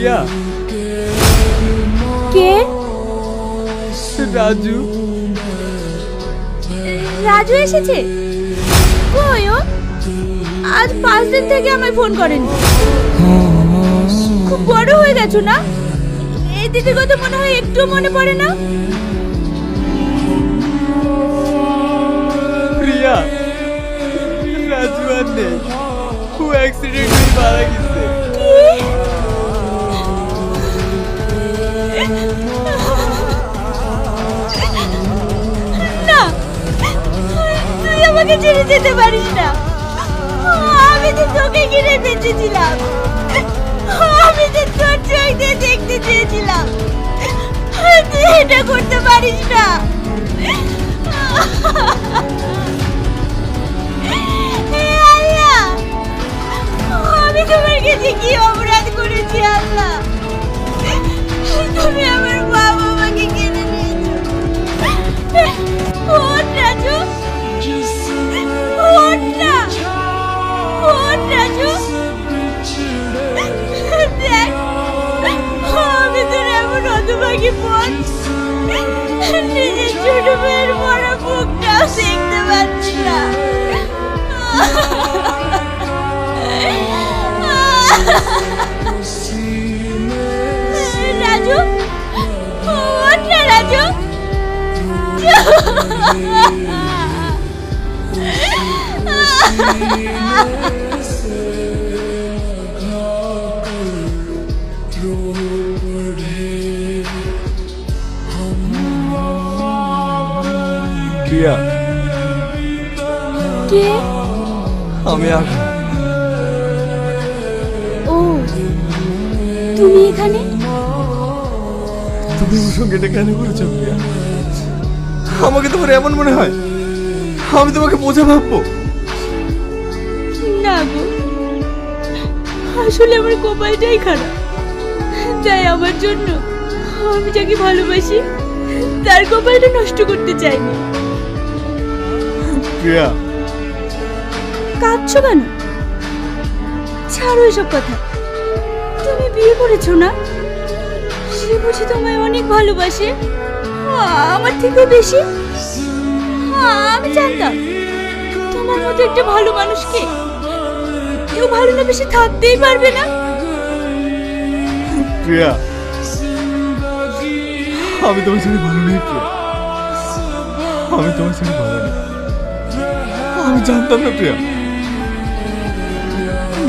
প্রিয়া, কে? রাজু। রাজু এসেছে? কই ও? আজ 5 দিন থেকে আমায় ফোন করেনি। খুব বড় হয়ে গেছো না? এই দিদির কথা মনে হয় একটু মনে পড়ে না? প্রিয়া, রাজু আর নেই, ও অ্যাক্সিডেন্ট হয়ে মারা গেছে। না, তুই আমাকে ছেড়ে যেতে পারিস না। আমি তো তোকে ঘিরে বেঁচেছিলাম। আমি তো তোর চোখ দিয়ে দেখতে চেয়েছিলাম। তুই এটা করতে পারিস না। হে আল্লাহ, আমি তোমার কাছে কি অপরাধ করেছি আল্লাহ? তুমি আমার বাবা মাকে কেড়ে নিয়েছো। ওঠ রাজু, ওঠ না, ওঠ রাজু। দেখ, আমি তোর এমন হতভাগী বোন, নিজের ছোট মেয়ের বড় বুকটাও দেখতে পাচ্ছি না। রাজু, ওঠ না রাজু। প্রিয়া, কে? আমি আর ও, তুমি এখানে? তুমি ওর সঙ্গে এটা কেন করেছো প্রিয়া? আমাকে তোমার এমন মনে হয় আমি তোমাকে বোঝা ভাববো? না গো, আসলে আমার কপালটাই খারাপ, তাই আমার জন্য আমি যাকে ভালোবাসি তার কপালটা নষ্ট করতে চাইনি। প্রিয়া, কাঁদছো কেন? ছাড়ো এসব কথা। তুমি বিয়ে করেছো না? সে বুঝি তোমায় অনেক ভালোবাসে, আমার থেকেও বেশি। আমি জানতাম তোমার মতো একটা ভালো মানুষকে কেউ ভালো না বেশি থাকতেই পারবে না। প্রিয়া, আমি তোমার সাথে ভালো নেই প্রিয়া, আমি তোমার সাথে ভালো নেই। আমি জানতাম না প্রিয়া।